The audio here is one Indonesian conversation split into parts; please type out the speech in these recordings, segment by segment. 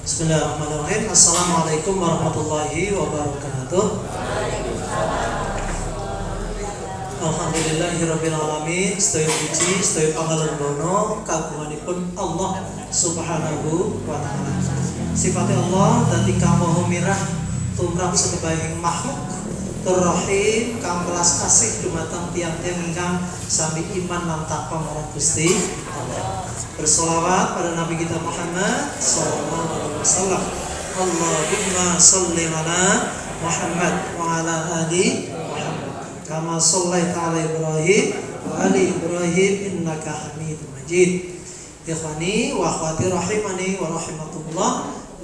Bismillahirrahmanirrahim. Assalamualaikum warahmatullahi wabarakatuh. Alhamdulillahirabbil alamin. Sedaya puji, sedaya pangalembono kagunganipun Allah Subhanahu wa taala. Sifatnya Allah dadi kang maha mirah tumrap sakebehing makhluk. Tur-Rahim kang welas kasih dumateng tiyang-tiyang ingkang sami iman lan takwa marang Gusti Allah. Bersolawat pada Nabi kita Muhammad sallallahu alaihi wasallam. Allahumma shalli ala Muhammad wa ala ali Muhammad kama shallaita ala Ibrahim wa ali Ibrahim innaka Hamidum Majid. Ikhwani wa akhwati rahimani wa rahimatullah,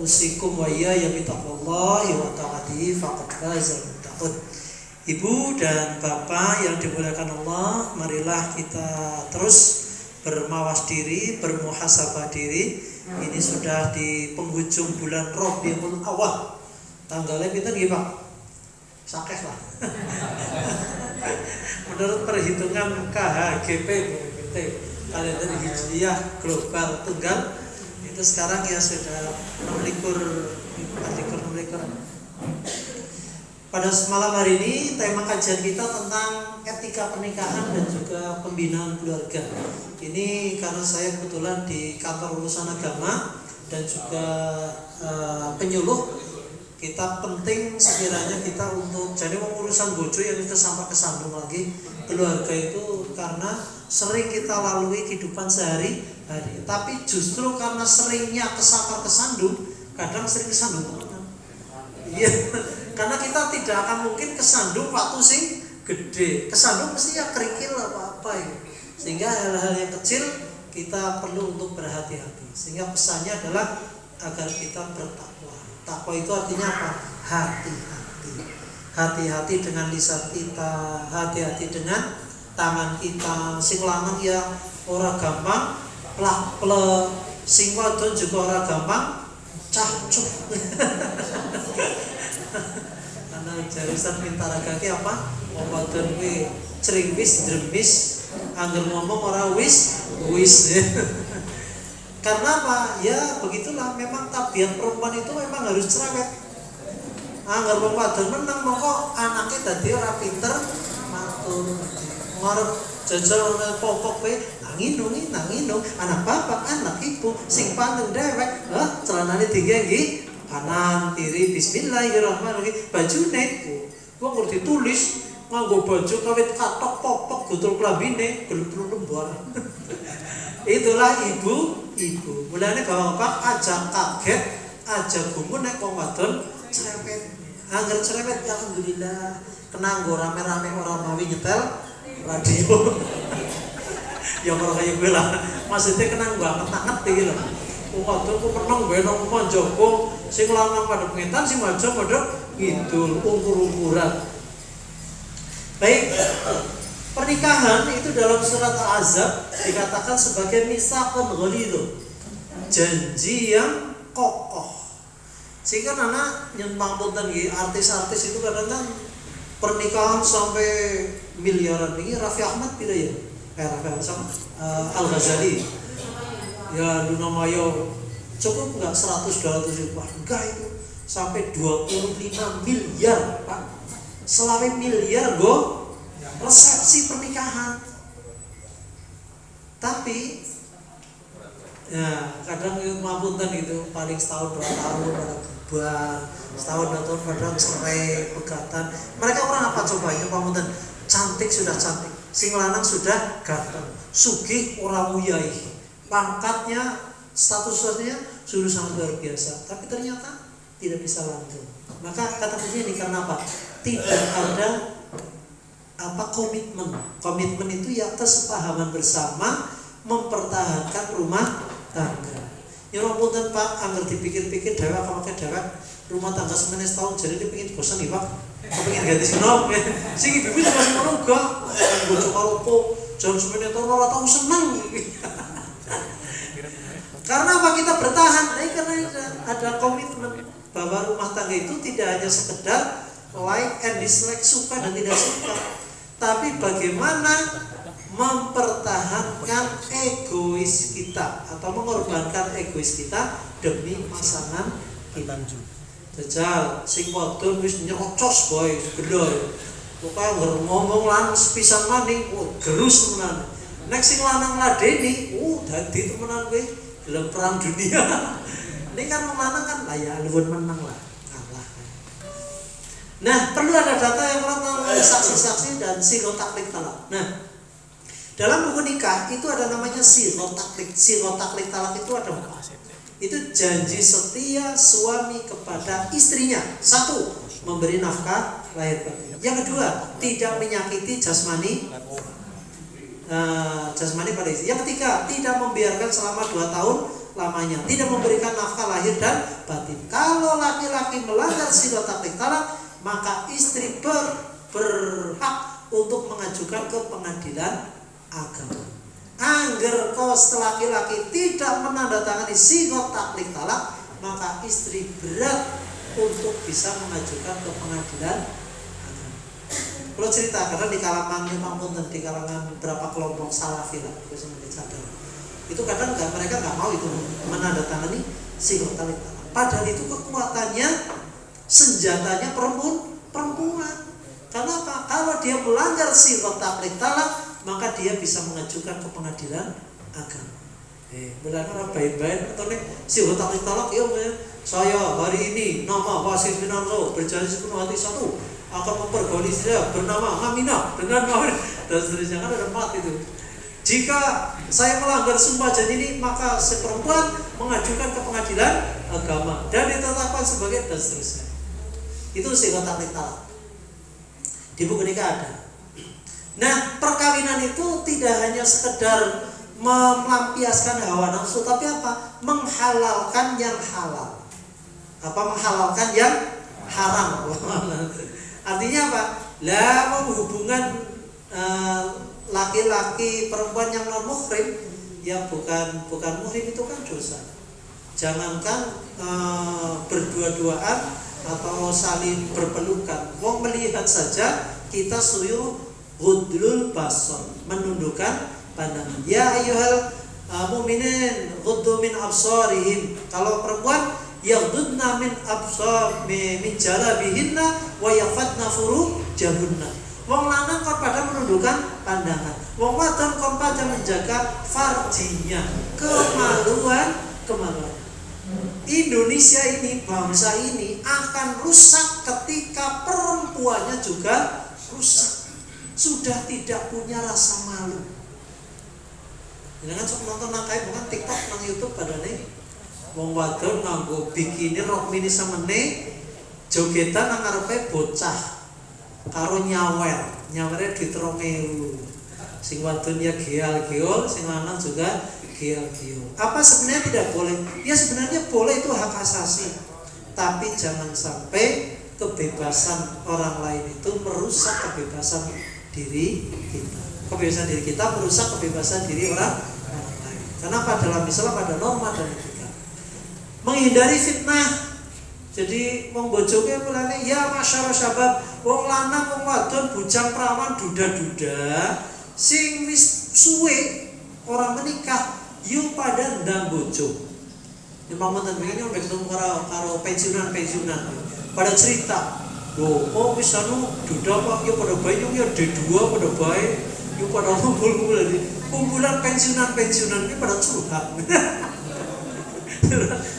usikum wa iyaya bitaqwallahi wa ta'atihi faqad fazal muttaqun. Ibu dan bapak yang dimuliakan Allah, marilah kita terus bermawas diri, bermuhasabah diri. Ini sudah di penghujung bulan Rabiul Awal. Tanggalnya pinten nggih, Pak? Sakeh lah. Menurut perhitungan KHGP BPT, kalender Hijriyah Global Tunggal, itu sekarang ya sudah 26. Pada malam hari ini tema kajian kita tentang etika pernikahan dan juga pembinaan keluarga. Ini karena saya kebetulan di kantor urusan agama dan juga penyuluh, kita penting sekiranya kita untuk jadi urusan bojo yang itu sampai kesandung lagi keluarga itu, karena sering kita lalui kehidupan sehari-hari. Tapi justru karena seringnya kesakar kesandung, kadang sering kesandung teman. Iya. Karena kita tidak akan mungkin kesandung waktu sing gede. Kesandung mesti ya kerikil apa-apa ya. Sehingga hal-hal yang kecil kita perlu untuk berhati-hati. Sehingga pesannya adalah agar kita bertakwa. Takwa itu artinya apa? Hati-hati. Hati-hati dengan lisan kita, hati-hati dengan tangan kita. Sing lanang ya ora gampang plak-plek, sing wadon juga ora gampang cacuk. Karena jarisan pintar kaki apa? Wadon kuwi cringwis dremis, angger ngomong ora wis. Karena apa? Ya begitulah, memang tabiat perempuan itu memang harus cerewet. Angger wong wadon menang moko anake dadi ora pinter matur. Ngarep jajal pokok kowe nangin anak bapak, anak ibu sing paling dewek, celanane tinggi kanan kiri bismillahirrahmanirrahim, bajune gua ngerti tulis nganggo baju kawit katok popok gutul klambine gelem-gelem. Itulah ibu. Mulane bapak aja kaget, aja gumun nek wong wadon cerewet. Angger cerewet ya alhamdulillah, kena nggo rame-rame ora mawi nyetel radio. Ya ora kaya gue lah. Maksudnya kena nggo anget-anget iki lho. Wadon ku meneng benong monjogo, sing lanang pada pengetan, sing wadon pada ngidul ungkur-ungkuran. Baik, pernikahan itu dalam surat Al-Ahzab dikatakan sebagai mitsaqun ghalidh, janji yang kokoh. Sehingga anak nyentang punten nggih, artis-artis itu kadang-kadang pernikahan sampai miliaran. Ini Raffi Ahmad pira ya? Raffi Ahmad sama Al-Ghazali. Ya Luna Mayo cukup enggak 100-200 ribu? Enggak, itu sampai 25 miliar, Pak. Selawe miliar go resepsi pernikahan. Tapi ya kadang ngapunten gitu, paling setahun 2 tahun pada bubar, setahun 2 tahun pada cerai pegatan. Mereka orang apa coba ini ngapunten? Cantik sudah cantik, sing lanang sudah ganteng, sugih ora nguyai, pangkatnya, statusnya sudah sangat luar biasa, tapi ternyata tidak bisa lanjut. Maka kata kuncinya ini karena apa? Tidak ada komitmen. Komitmen itu ya kesepahaman bersama mempertahankan rumah tangga. Nyuruh punten Pak, angger dipikir-pikir dewek apa pakai dewek rumah tangga semenit tahun jadi dipikir bosan nih Pak. Kepengin ganti sinop. Sing ibu masih menuga, bojo karo po, jangan semenit tahun ora tau seneng. Karena apa kita bertahan? Karena ada komitmen bahwa rumah tangga itu tidak hanya sekedar like and dislike, suka dan tidak suka, tapi bagaimana mempertahankan egois kita atau mengorbankan egois kita demi pasangan kita. Jajal sing wadon wis nyerocos boy gendor. Pokoke ngomong lan sepisan maning gerus tenan. Nek sing lanang ladeni, dadi temenan kowe dalam perang dunia. Ini kan lanang kan lah ya luwun menang lah. Kalah. Nah, perlu ada data yang tentang saksi-saksi dan sirotaklik talak. Nah, dalam buku nikah itu ada namanya sirotaklik. Sirotaklik talak itu ada apa? Itu janji setia suami kepada istrinya. Satu, memberi nafkah lahir batin. Yang kedua, tidak menyakiti jasmani pada istri. Yang ketiga, tidak membiarkan selama 2 tahun lamanya, tidak memberikan nafkah lahir dan batin. Kalau laki-laki melanggar sirotaklik talak, maka istri berhak untuk mengajukan ke pengadilan agama. Angger kos laki-laki tidak menandatangani sirotaklik talak, maka istri berat untuk bisa mengajukan ke pengadilan agama. Kalau cerita karena di kalangan di kalangan beberapa kelompok salafi lah, itu kadang mereka nggak mau itu menandatangani sirotaklik talak. Padahal itu kekuatannya, senjatanya perempuan. Karena apa? Kalau dia melanggar sirotaklik talak, maka dia bisa mengajukan ke pengadilan agama. Melanggar baik-baik atau nih sirotaklik talak, ya saya hari ini nama Wasis Minarso berjanji sepenuh hati satu akan mempergauli dia bernama Aminah dengan mawar dan seterusnya. Kan ada mat itu. Jika saya melanggar sumpah janji ini, maka si perempuan mengajukan ke pengadilan agama dan ditetapkan sebagai dan seterusnya. Itu sirotaklik talak. Di buku nikah ada. Nah, perkawinan itu tidak hanya sekedar melampiaskan hawa nafsu, tapi apa? Menghalalkan yang halal. Menghalalkan yang haram. Artinya apa? Hubungan laki-laki perempuan yang non muhrim, yang bukan muhrim itu kan dosa. Jangankan berdua-duaan atau saling berpelukan. Wong melihat saja kita suruh ghudlul basar, menundukkan pandangan. Ya ayyuhal mu'minin ghuddu min absarihim. Kalau perempuan yaghdudna min absar min jalabihinna wa yafatna furujahunna. Wong lanang kon pada menundukkan pandangan. Wong wadon kon pada menjaga farjinya, kemaluan. Indonesia ini, bangsa ini akan rusak ketika perempuannya juga rusak. Sudah tidak punya rasa malu. Jangan sok nonton nangkai bukan TikTok nang YouTube pada nih. Wong wadon nganggo bikini rok mini semene jogetan nang ngarepe bocah karo nyawere duit 2.000. Sing wadon ya geal-geol, sing lanang juga geal-geol. Apa sebenarnya tidak boleh? Ya sebenarnya boleh, itu hak asasi. Tapi jangan sampai kebebasan orang lain itu merusak kebebasan diri kita. Kebebasan diri kita merusak kebebasan diri orang lain. Kenapa? Dalam Islam ada norma dan etika. Menghindari fitnah. Jadi wong bojoke mulane ya masyarakat syabab, wong lanang wong wadon bujang perawan duda-duda sing wis suwe orang menikah yu pada ndang bojo. Memang menten begini wong ketemu karo pensiunan pada cerita. Oh wis anu duda kok ya pada bae ya D2 pada bae ya pada kumpul-kumpul lagi. Kumpulan pensiunan ini pada curhat.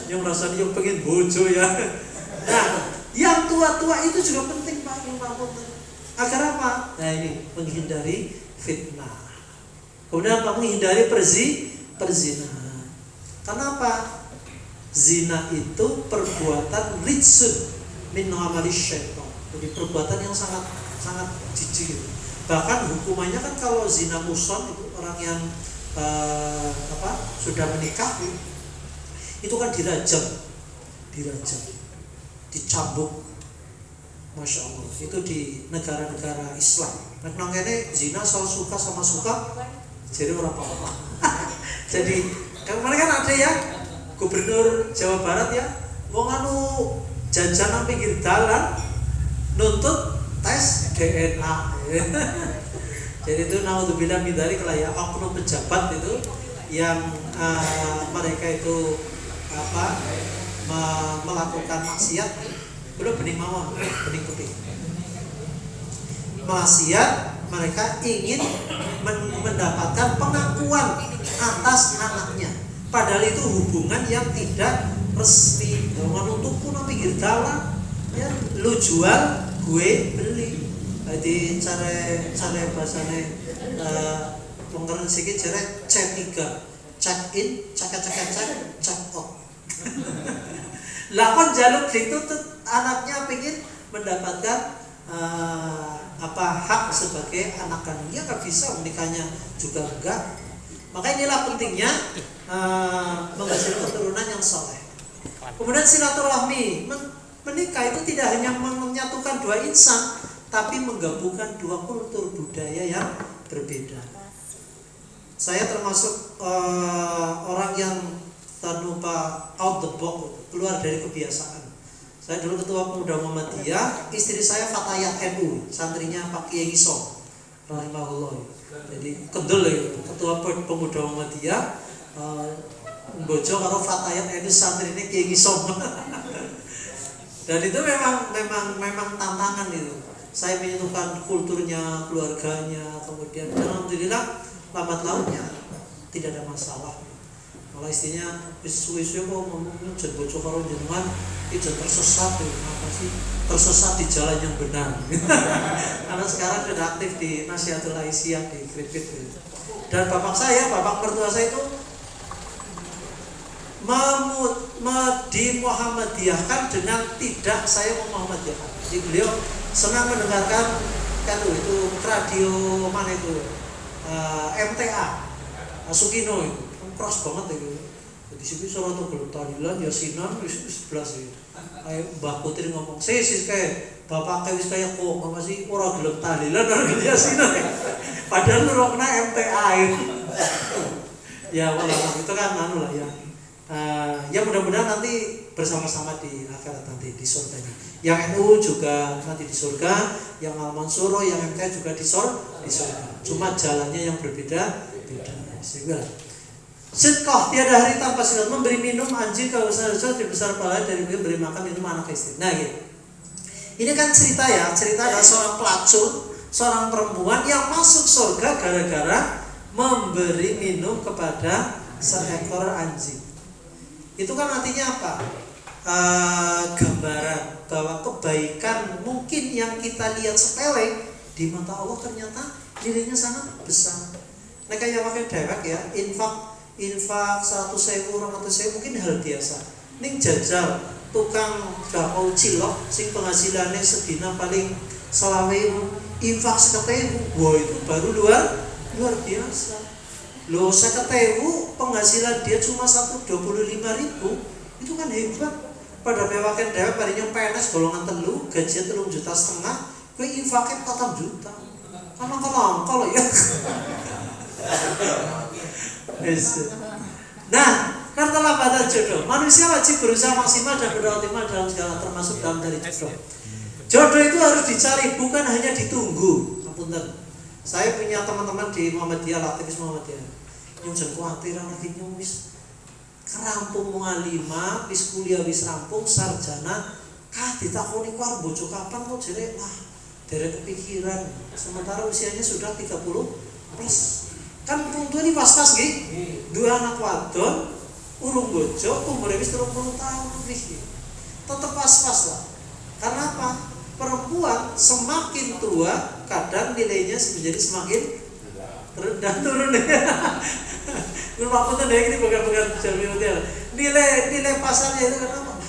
Yang rasanya yang pengen bojo ya. Nah, yang tua-tua itu juga penting Pak, yang mampu. Agar apa? Nah ini menghindari fitnah. Kemudian apa? Menghindari perzinahan. Kenapa? Zina itu perbuatan rijsun min amali syaitan. Jadi perbuatan yang sangat jijik. Bahkan hukumannya kan kalau zina muson itu orang yang sudah menikah itu kan dirajam, dicambuk. Masya Allah. Itu di negara-negara Islam. Nang kene zina soal suka sama suka jadi orang apa-apa. Jadi kemarin kan ada ya Gubernur Jawa Barat ya, wong anu jajan nang pinggir dalan nuntut tes DNA. Jadi itu naudzubillah min dzalik lah ya, oknum pejabat itu yang mereka itu melakukan maksiat, belum bening mawon, bening putih. Maksiat, mereka ingin mendapatkan pengakuan atas anaknya. Padahal itu hubungan yang tidak resmi. Manuntukku nang pinggir dalan, ya lu jual, gue beli. Jadi cara bahasane pengeren siki jare C3. Check in, check out. Lah kon jaluk dituntut anaknya pengen mendapatkan hak sebagai anak kandung. Ya nggak bisa, menikahnya juga enggak. Maka inilah pentingnya menghasilkan keturunan yang saleh. Kemudian silaturahmi, menikah itu tidak hanya menyatukan dua insan, tapi menggabungkan dua kultur budaya yang berbeda. Saya termasuk orang yang tanpa out the box, keluar dari kebiasaan. Saya dulu ketua pemuda Muhammadiyah, istri saya Fatayat NU, santrinya Pak Kiai Ngisom, rahimahullah. Jadi kendel ya, ketua pemuda Muhammadiyah, bojo karo Fatayat NU, santrinya Kiai Ngisom. Dan itu memang tantangan itu. Saya menyatukan kulturnya, keluarganya, kemudian alhamdulillah lambat lautnya tidak ada masalah. Malah istrinya wis-wis kok ngomong jen bojo karo jenengan iki tersesat ya. Kenapa sih? Tersesat di jalan yang benar. Karena sekarang sudah aktif di Nasihatul Aisyah di Kripit. Dan bapak mertua saya itu di Muhammadiyahkan dengan tidak saya Muhammadiyahkan. Jadi beliau senang mendengarkan itu radio mana itu MTA Sukino itu keras banget itu. Jadi sini sholat tuh tahlilan yasinan wis 11 itu. Kayak Mbah Putri ngomong, "Sis kayak bapak kayak wis kayak kok masih ora gelem tahlilan ora gelem yasinan." Padahal nurokna MTA itu. Ya walau itu kan lah ya. Ya mudah-mudahan nanti bersama-sama di akhirat nanti di surga. Yang NU juga nanti di surga, yang Al-Mansuro, yang MK juga di surga. Cuma jalannya yang berbeda-beda. Sehingga sedekah tiada hari tanpa silat, memberi minum anjing kalau besar-besar lebih besar pahala dari memberi makan minum anak istri. Nah gitu. Ini kan cerita ada seorang pelacur, seorang perempuan yang masuk surga gara-gara memberi minum kepada seekor anjing. Itu kan artinya apa? Gambaran bahwa kebaikan mungkin yang kita lihat sepele di mata Allah ternyata nilainya sangat besar. Nah kayak pakai dewek ya, infak 100.000, 200.000 mungkin hal biasa. Ning jajal tukang bakau cilok sing penghasilannya sedina paling 20.000, infak 50.000, wah itu baru luar biasa. Loh 50.000 penghasilan dia cuma 125.000, itu kan hebat. Pada bewaken dewek parinya PNS golongan 3, gajian 3,5 juta, kowe infaknya 4 juta. Kalau ya. Nah, karena pada jodoh, manusia wajib berusaha maksimal dan berdoa optimal dalam segala, termasuk dalam dari jodoh. Jodoh itu harus dicari, bukan hanya ditunggu. Apunten. Saya punya teman-teman di Muhammadiyah, aktivis Muhammadiyah. Nyusun kuatir lagi wis kerampung mualima, wis kuliah wis rampung, sarjana, ditakoni ku arep bojo kapan kok jere derek kepikiran. Sementara usianya sudah 30 plus. Kan puntu ini pas-pas nggih. Dua anak wadon, urung bojo, umure wis 30 tahun nggih. Tetep pas-pas lah. Karena apa? Perempuan semakin tua kadang nilainya menjadi semakin rendah turun. Lupa deh ini bukan jami hotel. Nilai pasarnya itu kenapa?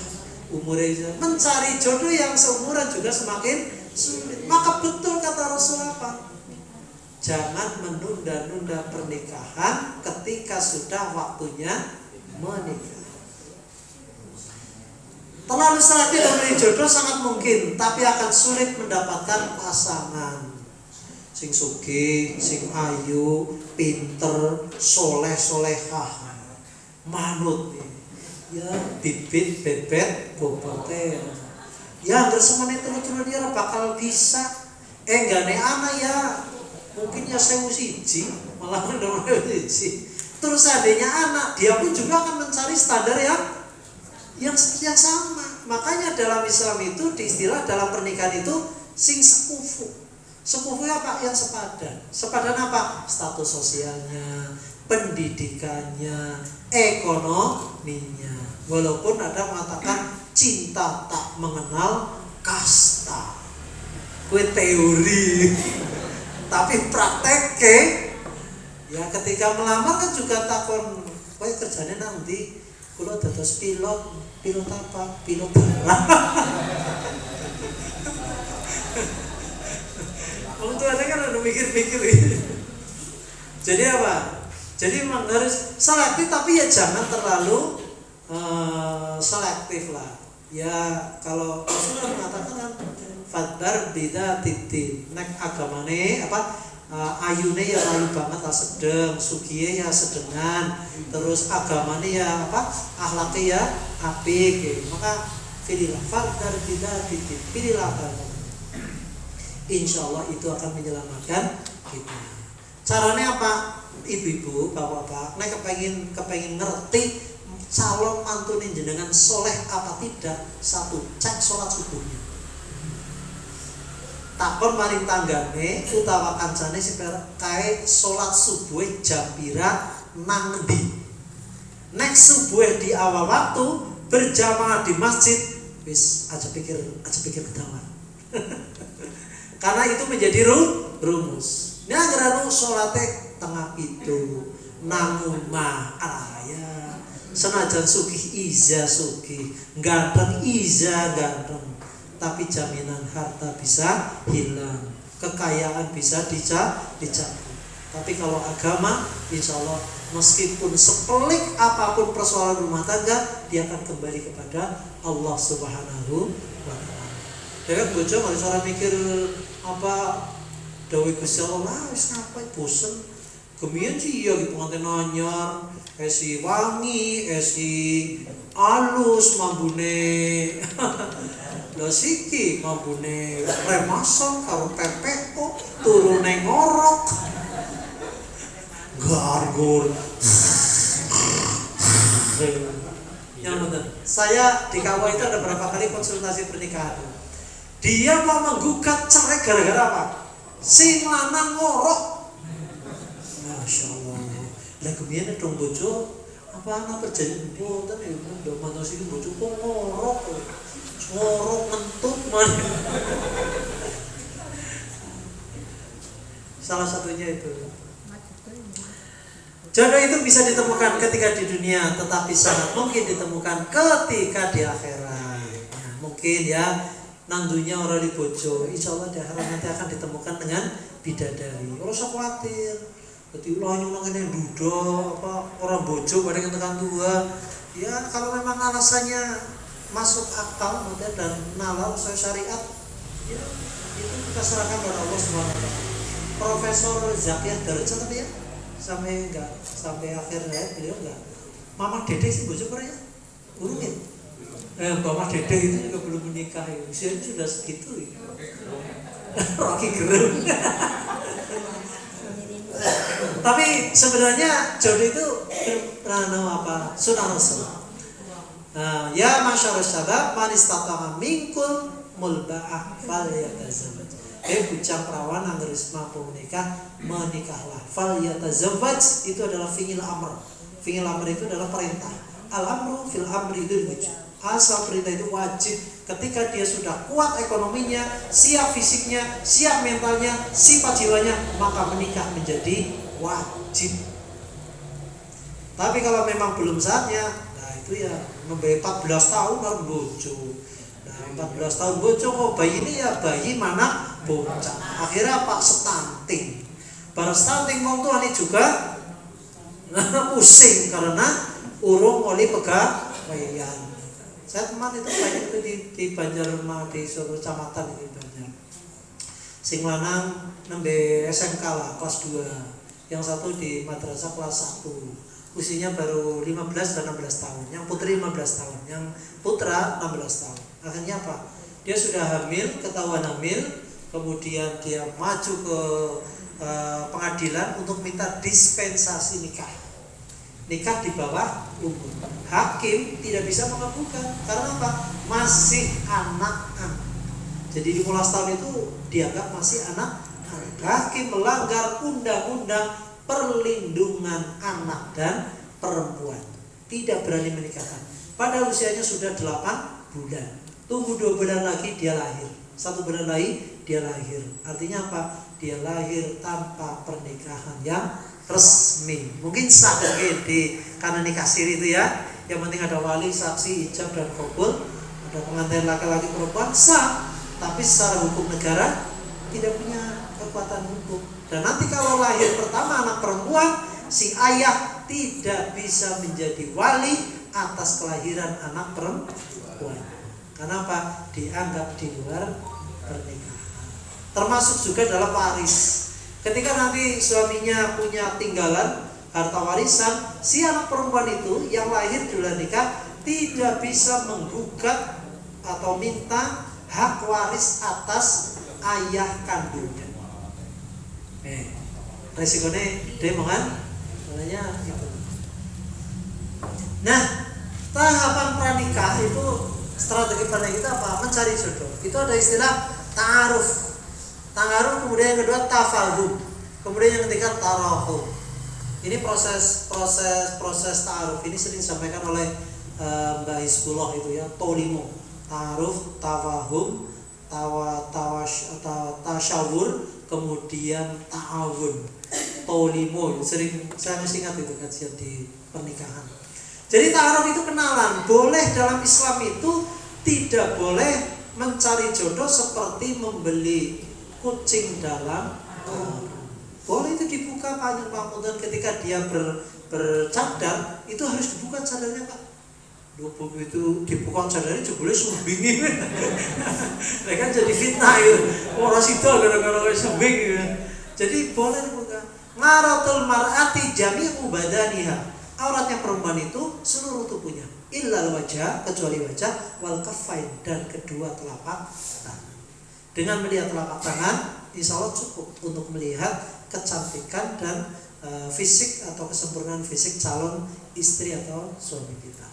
Umurnya mencari jodoh yang seumuran juga semakin sulit. Maka betul kata Rasul apa? Jangan menunda-nunda pernikahan ketika sudah waktunya menikah. Terlalu sakit dari jodoh sangat mungkin, tapi akan sulit mendapatkan pasangan sing sugih, sing ayu, pinter, soleh-solehah, manut ya, bibit bebet bobote ya, hampir semuanya turun dia bakal bisa. Enggak nih anak ya mungkin ya 1.000 malah nomor 1.000. Terus seandainya anak, dia pun juga akan mencari standar yang sama. Makanya dalam Islam itu diistilah dalam pernikahan itu sing sekufu. Sekufu apa? Yang sepadan. Sepadan apa? Status sosialnya, pendidikannya, ekonominya. Walaupun ada mengatakan cinta tak mengenal kasta. Kue teori. Tapi praktek ya ketika melamar kan juga takon kue kerjanya nanti kalau dados pilot apa? Pilot darat. Orang tuanya kan ada mikir-mikir ini. Jadi apa? Jadi memang harus selektif, tapi ya jangan terlalu selektif lah. Ya kalau Rasulullah mengatakan kan fadar bida titik nek agamane apa ayune ya ayu banget lah sedeng, sugiye ya sedengan, terus agamane ya apa akhlake ya apik. Maka pilihlah fadar bida titik, pilihlah agama. Insyaallah itu akan menyelamatkan kita. Caranya apa? Ibu-ibu, bapak-bapak, nek kepengin ngerti calon mantune jenengan soleh apa tidak, satu, cek sholat subuhnya. Takon maring tanggane utawa kancane sing kae sholat subuh jam pira nang endi. Nek subuh di awal waktu berjamaah di masjid, wis aja pikir ketahuan. Karena itu menjadi rumus. Ini agar sholatnya tengah itu nang omah ya. Senajan sugih iza sugih, ganteng iza ganteng, tapi jaminan harta bisa hilang, kekayaan bisa dicabut. Tapi kalau agama, insya Allah meskipun sepelik apapun persoalan rumah tangga, dia akan kembali kepada Allah Subhanahu wa Ta'ala. Ya kan bojo kalau cara mikir apa dawuh Gusti Allah, wis ngapain bosen. Kemian sih ya gitu pengantin anyar, esi wangi, esi alus mambune. Lah siki mambune remason karo PPO turune ngorok. Gargul. Yang benar. Saya di KW itu ada berapa kali konsultasi pernikahan. Dia mau menggugat cerai gara-gara apa? Sing lanang ngorok. Masya Allah. Lah kemudian dong bojo apa anak perjanjian boten ya udah mana sih bojo kok ngorok ngentut man. Salah satunya itu. Jodoh itu bisa ditemukan ketika di dunia, tetapi sangat mungkin ditemukan ketika di akhirat. Nah, mungkin ya nang dunia orang di bojo, insya Allah di akhirat nanti akan ditemukan dengan bidadari. Ora usah khawatir. Jadi ulah nyulang ini duda apa orang bojo pada ketekan tua. Ya kalau memang alasannya masuk akal dan halal sesuai syariat, ya itu kita serahkan kepada Allah Subhanahu wa taala. Profesor Zakir Darjat tapi ya sampai akhir hayat beliau enggak. Mama Dede sih bojo pernah ya? Urungin. Mama Dede itu juga belum menikah ya. Usianya sudah segitu ya. Rocky Gerung. Tapi sebenarnya jodoh itu sunnah Rasul. Ya masyarakat syabab man istata'a minkum mulba'ah falyatazawwaj. Bujang perawan yang harus mampu menikahlah. Falyatazawwaj itu adalah fi'il amr. Fi'il amr itu adalah perintah. Al-amru fil amri itu wajib. Asal perintah itu wajib. Ketika dia sudah kuat ekonominya, siap fisiknya, siap mentalnya, sifat jiwanya, maka menikah menjadi wajib. Tapi kalau memang belum saatnya, nah itu ya memberi 14 tahun baru bojo. Nah 14 tahun bojo kok bayi ini ya bayi mana bocah. Akhirnya Pak stunting. Para stunting wong tuane juga pusing karena urung oleh pegawaian. Saya teman itu banyak itu di Banjarma di suatu kecamatan ini banyak. Sing lanang nembe SMK lah kelas 2. Yang satu di madrasah kelas 1. Usianya baru 15 dan 16 tahun. Yang putri 15 tahun, yang putra 16 tahun. Akhirnya apa? Dia sudah hamil, ketahuan hamil, kemudian dia maju ke pengadilan untuk minta dispensasi nikah. Nikah di bawah umur. Hakim tidak bisa mengabulkan karena apa? Masih anak-anak. Jadi di 15 tahun itu dianggap masih anak-anak. Hakim melanggar undang-undang perlindungan anak dan perempuan. Tidak berani menikahkan. Padahal usianya sudah 8 bulan. Tunggu 2 bulan lagi dia lahir. 1 bulan lagi dia lahir. Artinya apa? Dia lahir tanpa pernikahan yang resmi. Mungkin sah karena nikah siri itu ya. Yang penting ada wali, saksi, ijab dan kabul. Ada pengantin laki-laki perempuan sah. Tapi secara hukum negara tidak punya kekuatan hukum. Dan nanti kalau lahir pertama anak perempuan, si ayah tidak bisa menjadi wali atas kelahiran anak perempuan. Kenapa? Dianggap di luar pernikahan. Termasuk juga dalam waris. Ketika nanti suaminya punya tinggalan harta warisan, si anak perempuan itu yang lahir di luar nikah tidak bisa menggugat atau minta hak waris atas ayah kandungnya. Resikonya demo kan? Makanya itu. Nah, tahapan pranikah itu strategi pranikah itu apa? Mencari jodoh. Itu ada istilah ta'aruf. Ta'aruf, kemudian yang kedua tafahum. Kemudian yang ketiga tarahum. Ini proses ta'aruf ini sering disampaikan oleh Mbak Hizbullah itu ya, tolimo. Ta'aruf, tafahum, tasyawur, kemudian ta'awun, tolimo. Sering saya masih ingat itu kajian di pernikahan. Jadi ta'aruf itu kenalan. Boleh dalam Islam itu tidak boleh mencari jodoh seperti membeli kucing dalam boleh itu dibuka panjang pangkutan ketika dia bercadar itu harus dibuka cadarnya Pak. Itu dibuka cadarnya jebule sumbing. Mereka jadi fitnah itu. Orang situ gara-gara sumbing gitu. Jadi boleh dibuka. Ngaratul mar'ati jami'u badaniha. Auratnya perempuan itu seluruh tubuhnya. Illal wajah, kecuali wajah, wal kaffain, dan kedua telapak tangan. Dengan melihat telapak tangan, insya Allah cukup untuk melihat kecantikan dan fisik atau kesempurnaan fisik calon istri atau suami kita.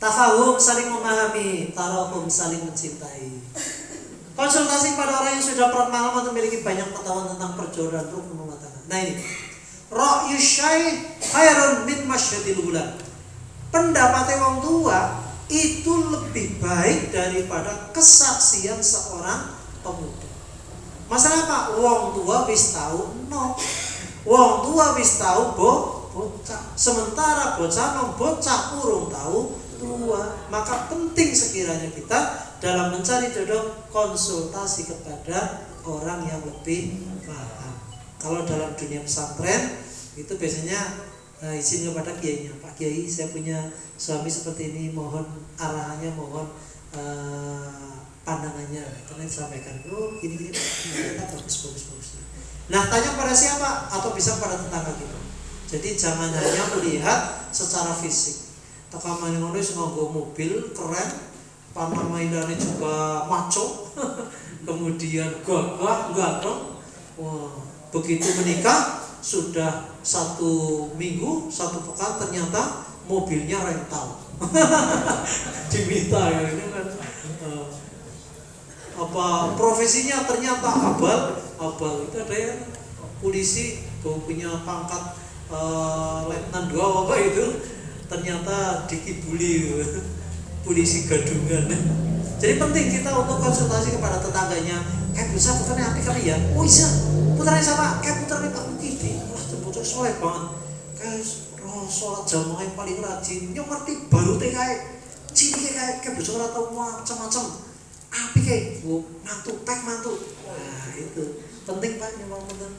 Tafahum, saling memahami. Tarahum, saling mencintai. Konsultasi pada orang yang sudah pengalaman memiliki banyak pengetahuan tentang perjodohan rukun rumah tangga. Nah ini, ra'yu syai khairun min masyhadil ula. Pendapatnya wong tua itu lebih baik daripada kesaksian seorang pemuda. Masalah apa? Wong tua wis tahu no. Wong tua wis tahu bocah. Sementara bocah bocah urung tahu tua. Maka penting sekiranya kita dalam mencari jodoh konsultasi kepada orang yang lebih paham. Kalau dalam dunia pesantren itu biasanya izin kepada kiainya, Pak Kiai, saya punya suami seperti ini, mohon arahannya, mohon pandangannya. Karena disampaikan, oh gini kita bagus. Nah, tanya pada siapa atau bisa pada tetangga kita. Jadi jangan hanya melihat secara fisik. Tekaman ngono wis nganggo mobil keren, pamainannya juga maco, kemudian gagah, ganteng. Wah, begitu menikah sudah 1 minggu, 1 pekan ternyata mobilnya rental. Diminta ya ini kan. Profesinya ternyata abal itu ada yang polisi punya pangkat letnan 2 apa itu ternyata dikibuli polisi gadungan. Jadi penting kita untuk konsultasi kepada tetangganya. Kayak bisa putarnya api kali ya? Oh iya, putarnya sama. Kayak putarnya Pak Mukidi. Wah, putar soleh banget. Kayak sholat jamaah yang paling rajin. Yang ngerti baru kayak cini kayak bisa tahu macam-macam. Api kayak mantu. Nah itu penting Pak memang benar.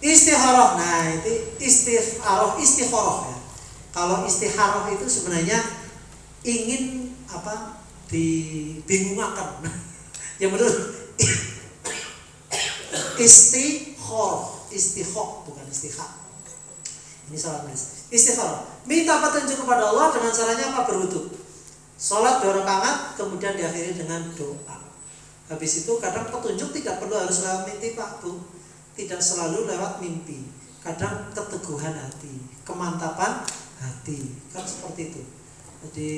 Istikharah. Nah itu istikharah ya. Kalau istikharah itu sebenarnya ingin dibingungkan. Yang benar istikharah bukan istihak. Ini salah nulis. Istikharah, minta petunjuk kepada Allah dengan caranya apa? Berwudu. Salat 2 rakaat kemudian diakhiri dengan doa. Habis itu kadang petunjuk tidak perlu harus lewat mimpi Pak Bu. tidak selalu lewat mimpi. Kadang keteguhan hati, kemantapan hati, kan seperti itu. Jadi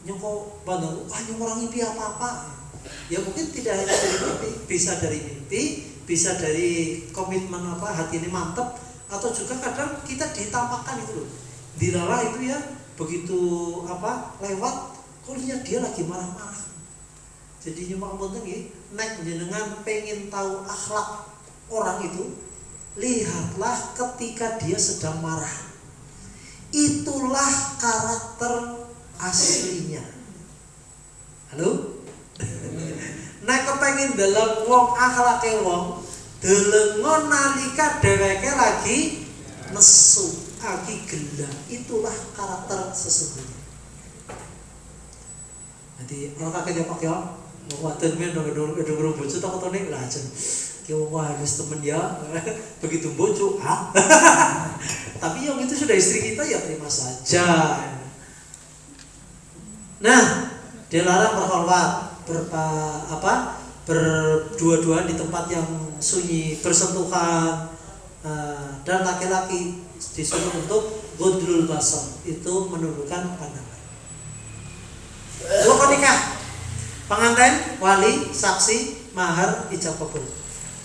nyoko bandang, nyong orang mimpi apa-apa. Ya mungkin tidak hanya dari mimpi, bisa dari komitmen hati ini mantep, atau juga kadang kita ditampakkan itu loh. Dilala itu ya begitu lewat, kok lihat dia lagi marah-marah. Jadi nyumak penting nggih, nek jenengan pengen tahu akhlak orang itu, lihatlah ketika dia sedang marah. Itulah karakter aslinya. Halo? Nek kepengin deleng wong akhlake wong, delengon nalika dheweke lagi nesu, lagi gelah. Itulah karakter sesungguhnya. Jadi orang kakek dia pakai wadah men dong bojo tak ketone lah jen. Ki wong halus temen ya. Begitu bojo, Tapi yang itu sudah istri kita ya terima saja. Nah, dilarang berkholwat, berdua-dua di tempat yang sunyi, bersentuhan, dan laki-laki disuruh untuk ghudlul basar, itu menundukkan pandangan. Dua nikah, pengantin, wali, saksi, mahar, ijab kabul.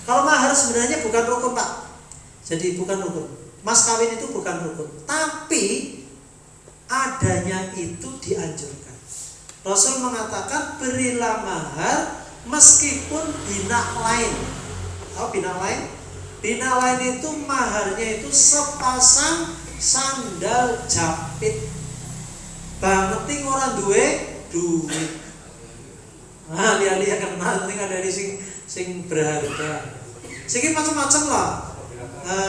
Kalau mahar sebenarnya bukan rukun Pak, jadi bukan rukun. Mas kawin itu bukan rukun, tapi adanya itu dianjurkan. Rasul mengatakan berilah mahar meskipun bina lain. Tahu bina lain? Bina lain itu maharnya itu sepasang sandal jepit. Bangeting orang duit. Lihat kenal ning ada di sing berharga. Sing macam-macam lah.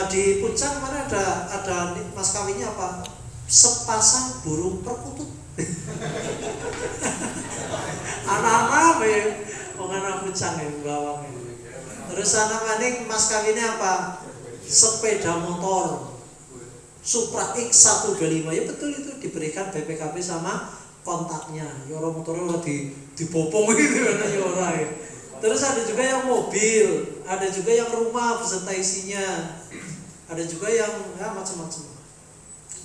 Di Puncak mana ada mas kawinnya apa? Sepasang burung perkutut. Anak-anak anak Puncak bawang. Terus anak maning mas kawinnya apa? Sepeda motor Supra X125. Ya betul, itu diberikan BPKB sama kontaknya. Ya orang motornya dipopong gitu kan ya orang ya. Terus ada juga yang mobil, ada juga yang rumah beserta isinya, ada juga yang macam-macam.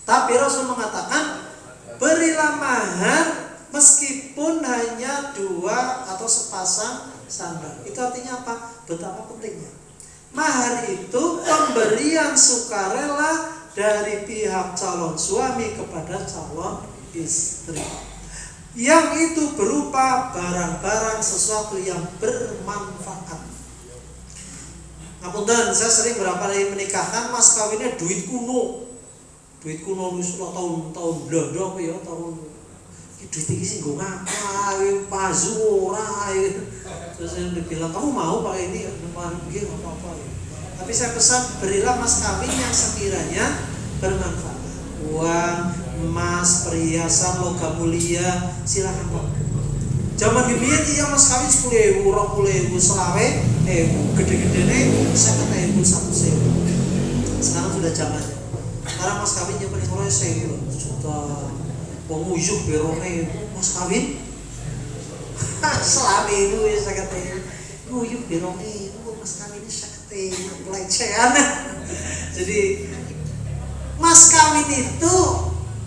Tapi Rasul mengatakan berilah mahar meskipun hanya 2 atau sepasang sandal. Itu artinya apa? Betapa pentingnya. Mahar itu pemberian sukarela dari pihak calon suami kepada calon istri, yang itu berupa barang-barang sesuatu yang bermanfaat. Ngapunten, saya sering berapa kali menikahkan mas kawinnya duit kuno wis tahun-tahun blondo apa ya, tahun duit iki sing nggo ngapa pazu ora. Terus saya bilang, kamu mau pakai ini? Nggih, enggak apa-apa ya. Tapi saya pesan berilah mas kawin yang sekiranya bermanfaat. Uang, emas, perhiasan, logam mulia, silakan Pak. Zaman demikian iya mas kawin 10.000, 20.000, 20.000, gede-gedene 50.000, 100.000. Sekarang sudah zamannya. Sekarang mas kawin yang paling murah 1.000 juta. Penguyuh berone mas kawin. Selama itu saya kata, nguyuh berone mas kawin 50 pelecehan. Jadi mas kawin itu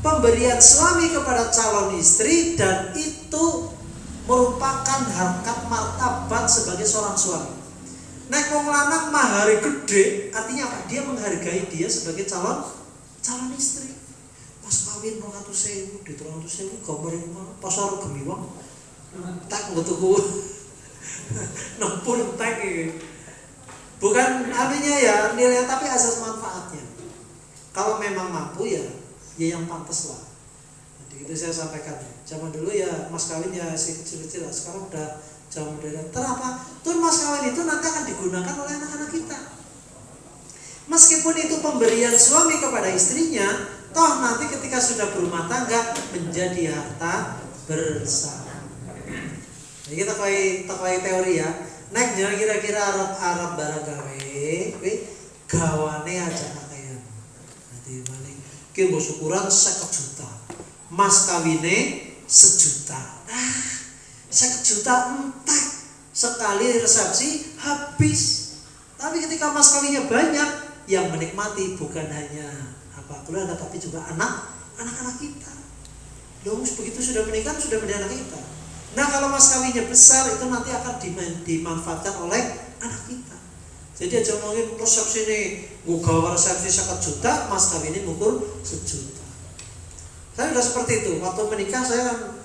pemberian suami kepada calon istri, dan itu merupakan harkat martabat sebagai seorang suami. Nek wong lanang mahare gede, artinya apa? Dia menghargai dia sebagai calon istri. Mas kawin 200.000, di 200.000 gambar yang mana? Pasar Gemiwang. Tak betuku. Nempun tak iki. Bukan artinya ya nilai, tapi asas manfaatnya. Kalau memang mampu ya yang pantas lah. Jadi itu saya sampaikan. Zaman dulu ya mas kawin ya kecil-kecil lah. Sekarang udah zaman modern. Kenapa? Tuh mas kawin itu nanti akan digunakan oleh anak-anak kita. Meskipun itu pemberian suami kepada istrinya, toh nanti ketika sudah berumah tangga menjadi harta bersama. Jadi kita pakai teori ya. Nek kira-kira Arab barang gawe, gawane aja pakaian. Nanti maling ki mbok syukuran 50 juta. Mas kawine 1 juta. 50 juta entek. Sekali resepsi habis. Tapi ketika mas kawinnya banyak, yang menikmati bukan hanya keluarga, tapi juga anak-anak kita. Loh, begitu sudah menikah, sudah menjadi anak kita. Nah, kalau mas kawinnya besar, itu nanti akan dimanfaatkan oleh anak kita. Jadi aja ngomongin resepsi ini, nggawa resepsi 1 juta, mas kawin ini ngukur 1 juta. Saya sudah seperti itu. Waktu menikah saya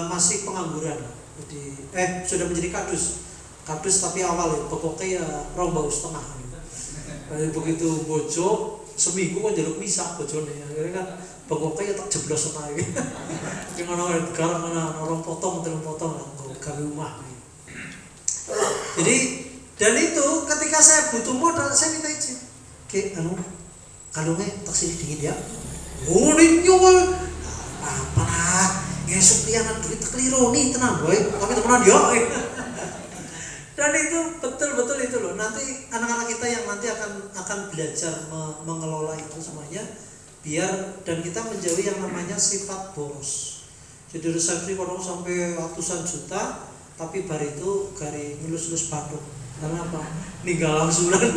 masih pengangguran. Jadi sudah menjadi kadus tapi awal ya, pokoknya ya 2,5 tahun. Begitu bojo seminggu kan jaluk misa bojone, akhirnya kan pokoknya tak jeblos ae. Gimana garang mana orang potong gawe rumah. Jadi dan itu ketika saya butuh modal, saya minta izin. Kalungnya tak sini dingin ya. Oh nyuwun. Apa lah, ngesuk liana duit keliru nih tenang boy, tapi temenan ya. Dan itu betul itu loh. Nanti anak-anak kita yang nanti akan belajar mengelola itu semuanya, biar dan kita menjauhi yang namanya sifat boros. Jadi resepsi kalau sampai ratusan juta, tapi bar itu gari ngelus-ngelus batuk. Karena apa? Ninggal angsuran.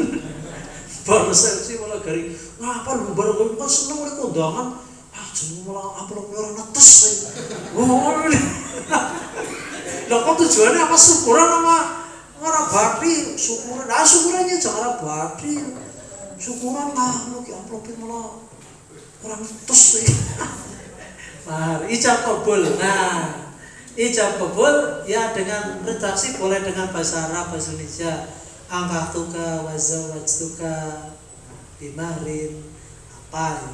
Bar resepsi malah gari, ngapa lu baru gue kan seneng oleh kondangan, jeneng malah amplop orang netes. Lah kok tujuannya apa? Syukuran sama orang batri, syukuran. Nah syukurannya jangan batri. Syukuran lah, lu amplopin malah orang netes. Nah, ijab kabul. Nah, ijab kabul ya dengan redaksi boleh dengan bahasa Arab, bahasa Indonesia. Angkatuka wazawajtuka bimahrin apa ya?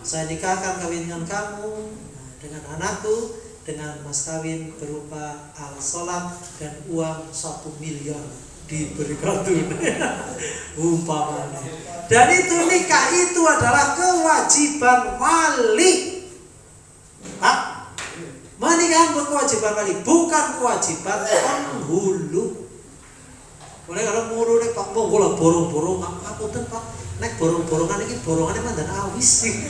Saya nikahkan kawinkan kamu dengan anakku dengan mas kawin berupa alat sholat dan uang 1 miliar diberikan tunai. Umpamanya. Dan itu nikah itu adalah kewajiban wali. Pak, menikah berkewajiban wali, bukan kewajiban penghulu. Boleh kalau mulu nih Pak, mau bola borong-borong, ngapunten Pak, nek borong-borongan ini borongannya mandan awis sih.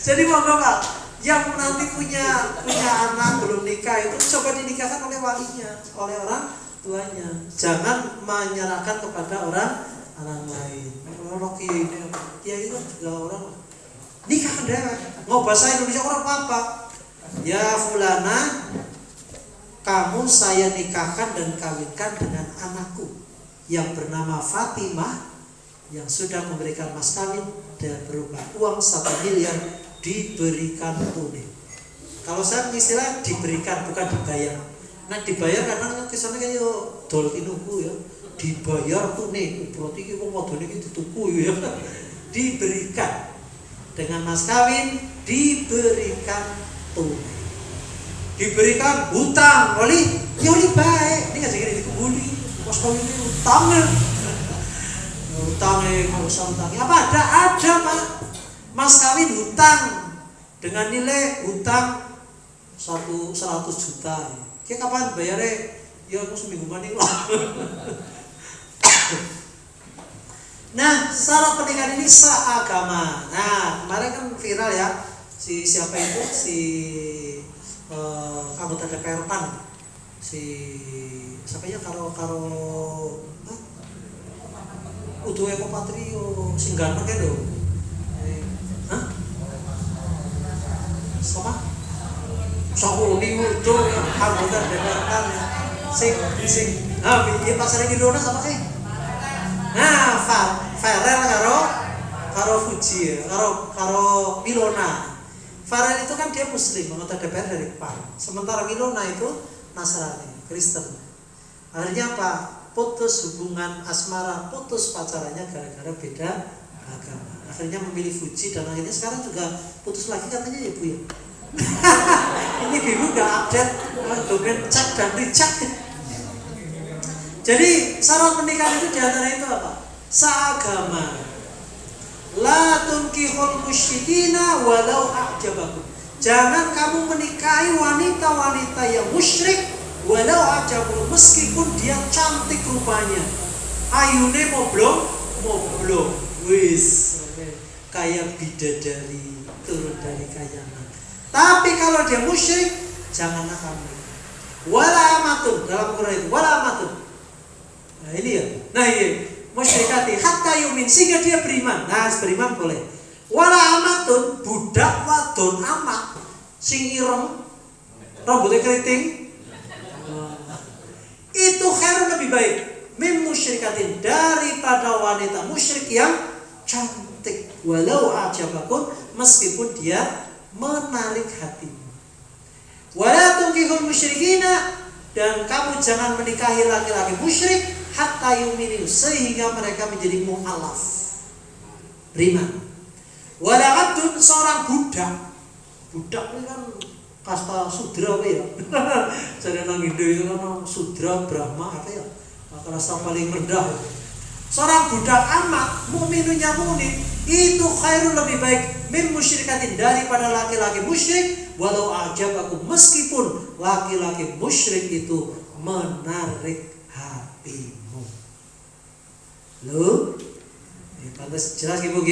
Jadi monggo Pak, yang nanti punya anak belum nikah itu coba dinikahkan oleh walinya, oleh orang tuanya. Jangan menyerahkan kepada orang lain. Kalau kiai itu juga orang nikahkan dewek. Mau bahasa Indonesia orang apa? Ya fulana, kamu saya nikahkan dan kawinkan dengan anakku yang bernama Fatimah yang sudah memberikan mas kawin dan berupa uang 1 miliar diberikan tunai. Kalau saya istilah diberikan bukan dibayar. Nah dibayar karena kesannya kayak dol tinuku ya, dibayar tunai. Berarti kita mau wadone iki dituku ya. Diberikan dengan mas kawin, diberikan tunai. Diberikan hutang oleh ya oleh baik. Ini nggak segini dikebuli. Mas kawin ini hutangnya. Hutangnya kalau hutangnya apa ada Pak. Mas kawin hutang dengan nilai hutang 100 juta. Kayak kapan bayarnya? Ya aku seminggu maning lah. Nah, syarat pernikahan ini seagama. Nah, kemarin kan viral ya. Siapa itu? Anggota DPR PAN. Siapa ya karo Udo Eko Patrio sing ganteng kan lho. Siapa? Sauni Udo anggota DPR PAN ya. Sing pasar Indonesia sama sih? Nah, Farel karo Fuji ya, karo Milona. Farel itu kan dia Muslim, anggota DPR dari PAN. Sementara Milona itu Nasrani, Kristen. Akhirnya apa? Putus hubungan asmara, putus pacarannya gara-gara beda agama. Akhirnya memilih Fuji dan akhirnya sekarang juga putus lagi katanya ya Bu ya. Ini Ibu nggak update domain cek dan reject. Jadi syarat pernikahan itu diantara itu apa? Seagama. La tunkihul musyrikina walau a'jabakum. Jangan kamu menikahi wanita-wanita yang musyrik walau a'jabakum, meskipun dia cantik rupanya. Ayune moblong, wis kayak bidadari turun dari kayangan. Tapi kalau dia musyrik, janganlah kamu. Wala amatun dalam Quran itu, wala amatun. Nah ini ya. Nah iya, musyrikati hatta yumin sehingga dia beriman. Nah, beriman boleh. Wala amatun budak wadon amat sing ireng rambutnya keriting. Itu khairun lebih baik min musyrikatin daripada wanita musyrik yang cantik. Walau ajabakum meskipun dia menarik hatimu. Wala tunkihul musyrikina dan kamu jangan menikahi laki-laki musyrik hatta yuminu sehingga mereka menjadi mu'alaf beriman. Wala abdun seorang budak ini kan kasta sudra apa ya? Jadi nang Indo itu kan sudra Brahma apa ya? Kasta paling rendah. Seorang budak amat mukminnya mukmin itu khairun lebih baik min musyrikatin daripada laki-laki musyrik walau ajabakum meskipun laki-laki musyrik itu menarik hatimu. Loh, ini pantas jelas Ibu G,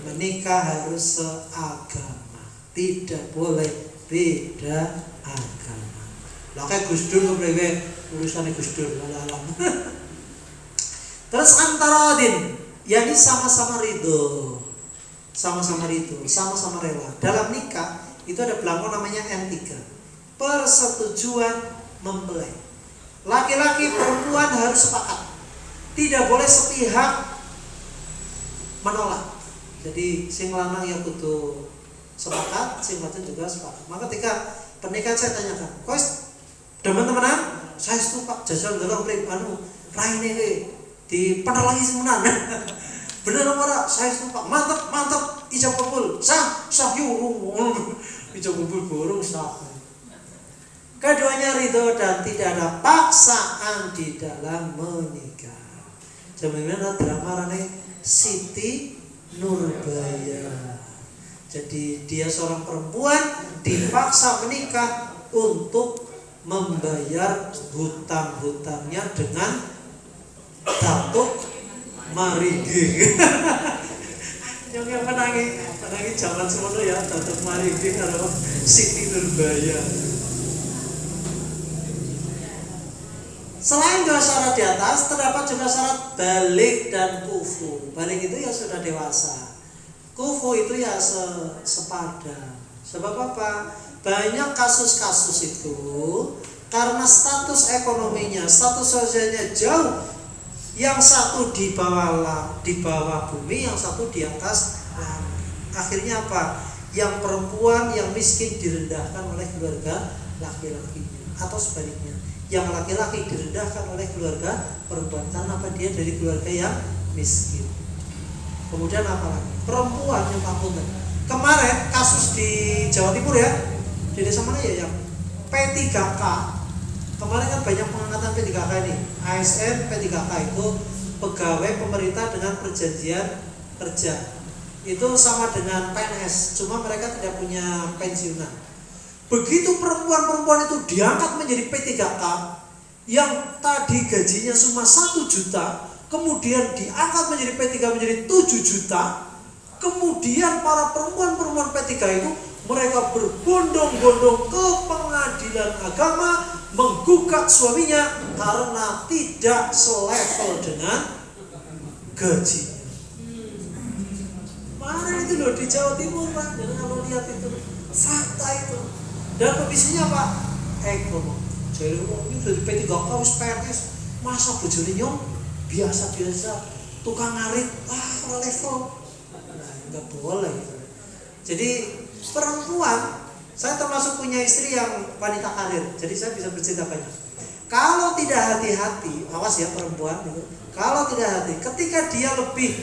menikah harus seagama, tidak boleh beda agama. Lah kayak Gus Dur kepriwe urusannya Gus Dur alam. Terus antara adin, yakni sama-sama ridho, sama-sama rela. Dalam nikah itu ada belangko namanya N3, persetujuan mempelai. Laki-laki perempuan harus sepakat, tidak boleh sepihak menolak. Jadi sing lanang ya kudu sepakat, sing wadon juga sepakat. Maka ketika pernikahan saya tanyakan, "Kos, teman-teman, saya setuju jajal dalam raine di padahal lagi semunan." Bener ora? Saya sumpah mantap ijab kabul. Sah yurung. Ijab kabul burung sah. Keduanya ridho dan tidak ada paksaan di dalam menikah. Sebenarnya drama rane Siti Nurbaya. Jadi dia seorang perempuan dipaksa menikah untuk membayar hutang-hutangnya dengan datuk marigi. Yang menangi zaman semono ya datuk marigi karo Siti Nurbaya. Selain dua syarat di atas, terdapat juga syarat balik dan kufu. Balik itu ya sudah dewasa. Kufu itu ya sepadan. Sebab apa? Banyak kasus-kasus itu karena status ekonominya, status sosialnya jauh. Yang satu di bawah bumi, yang satu di atas langit. Akhirnya apa? Yang perempuan yang miskin direndahkan oleh keluarga laki-lakinya, atau sebaliknya. Yang laki-laki direndahkan oleh keluarga perempuan karena apa? Dia dari keluarga yang miskin. Kemudian apa lagi? Perempuan yang pamungkas. Kemarin kasus di Jawa Timur ya, di desa mana ya yang P3K. Kemarin kan banyak pengangkatan P3K ini. ASN P3K itu pegawai pemerintah dengan perjanjian kerja. Itu sama dengan PNS, cuma mereka tidak punya pensiunan. Begitu perempuan-perempuan itu diangkat menjadi P3K yang tadi gajinya cuma 1 juta, kemudian diangkat menjadi P3 menjadi 7 juta. Kemudian para perempuan-perempuan P3 itu mereka berbondong-bondong ke pengadilan agama menggugat suaminya karena tidak selevel dengan gajinya. Mana itu loh di Jawa Timur Pak, dan kalau lihat itu fakta itu. Dan pembisanya apa? Ekonomi. Jadi ini dari P3K wis PNS, masa bojone nyong biasa-biasa tukang ngarit, ora level. Nah, enggak boleh. Jadi perempuan, saya termasuk punya istri yang wanita karir, jadi saya bisa bercerita banyak. Kalau tidak hati-hati, awas ya perempuan gitu. Kalau tidak hati, ketika dia lebih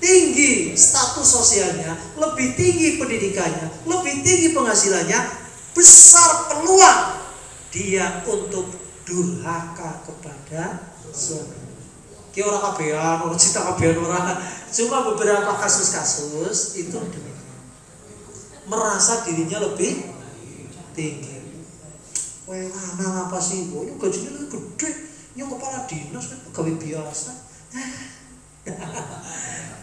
tinggi status sosialnya, lebih tinggi pendidikannya, lebih tinggi penghasilannya, besar peluang dia untuk durhaka kepada suami. Ki ora kabehan, ora cita kabehan ora. Cuma beberapa kasus-kasus itu demikian. Merasa dirinya lebih tinggi. Wah, anak apa sih? Boyo gajinya lebih gede. Yang kepala dinas pegawai biasa.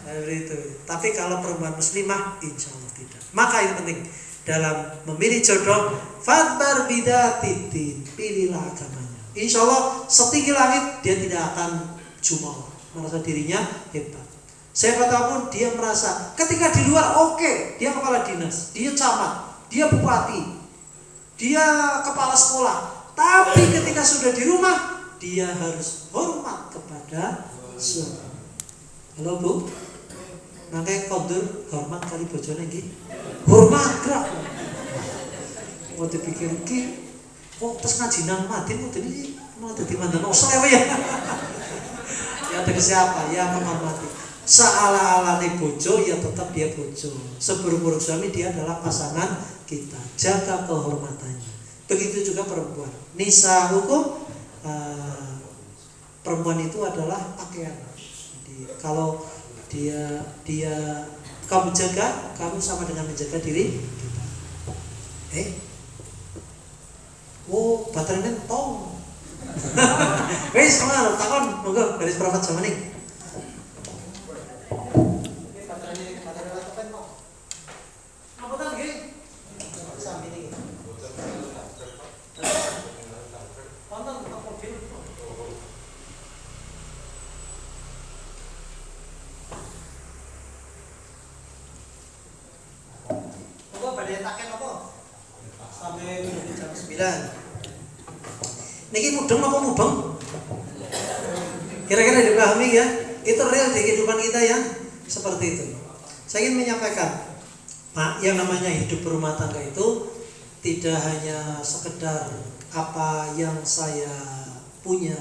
Itu. Tapi kalau perempuan muslimah, insya Allah tidak. Maka yang penting dalam memilih jodoh, fadbar bidatiddin, pilihlah agamanya. Insya Allah setinggi langit dia tidak akan jumawa, merasa dirinya hebat. Siapa tahu dia merasa ketika di luar oke, dia kepala dinas, dia camat, dia bupati, dia kepala sekolah. Tapi ketika sudah di rumah, dia harus hormat kepada suami. Halo Bu, nanti kondur hormat kali bojone iki. Hormat gerak. Mau dipikir iki kok terus ngaji nang Madin kok ini mau dadi mandan osel ya. Ya tegese apa? Ya menghormati. Seala-alane bojo ya tetap dia bojo. Seburuk-buruk suami dia adalah pasangan kita. Jaga kehormatannya. Begitu juga perempuan. Nisa hukum perempuan itu adalah pakaian. Jadi kalau dia kamu jaga, kamu sama dengan menjaga diri kita. Oh, baterainya tong. Wes, sama takon, monggo garis perafat sama nih. Niki mudeng apa mubeng? Kira-kira dipahami ya? Itu real di kehidupan kita ya, seperti itu. Saya ingin menyampaikan, Pak, yang namanya hidup berumah tangga itu tidak hanya sekedar apa yang saya punya,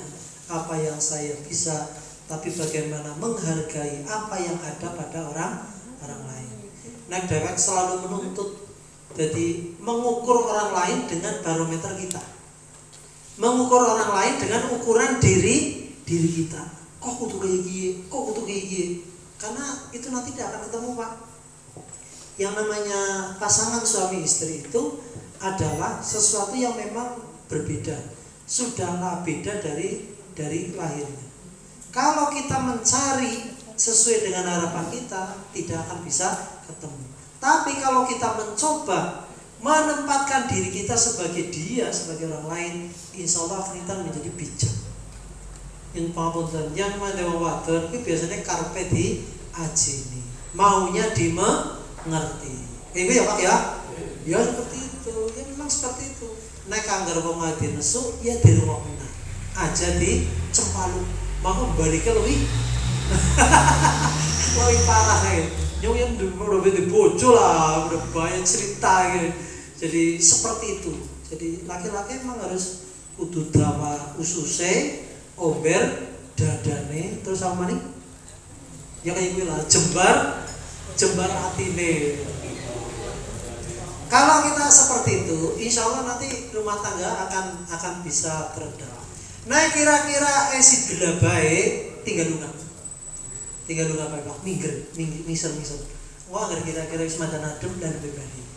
apa yang saya bisa, tapi bagaimana menghargai apa yang ada pada orang lain. Nah, dewek selalu menuntut, jadi mengukur orang lain dengan barometer kita. Mengukur orang lain dengan ukuran diri kita. Kok kudu kayak gini, karena itu nanti tidak akan ketemu, Pak. Yang namanya pasangan suami istri itu adalah sesuatu yang memang berbeda. Sudahlah beda dari lahirnya. Kalau kita mencari sesuai dengan harapan kita, tidak akan bisa ketemu. Tapi kalau kita mencoba menempatkan diri kita sebagai dia, sebagai orang lain, insya Allah kita menjadi bijak. Yang pangapunten, yang mandewa water itu biasanya karpe di ajeni, maunya dimengerti. Itu ya Pak ya? Ya seperti itu, ya memang seperti itu. Nek anggar wong adi nesu, ya di rumah menah. Aja di cempalu, maka baliknya lebih parah ya. Yang udah bojo lah, udah banyak cerita gitu. Jadi seperti itu. Jadi laki-laki memang harus kudu dawa ususe, ober, dadane, terus sama nih. Ya kayak gue lah, jembar atine. Kalau kita seperti itu, insya Allah nanti rumah tangga akan bisa teredam. Nah kira-kira si gila baik tinggal lunga Pak, misal. Wah kira-kira semacam adem dan pribadi.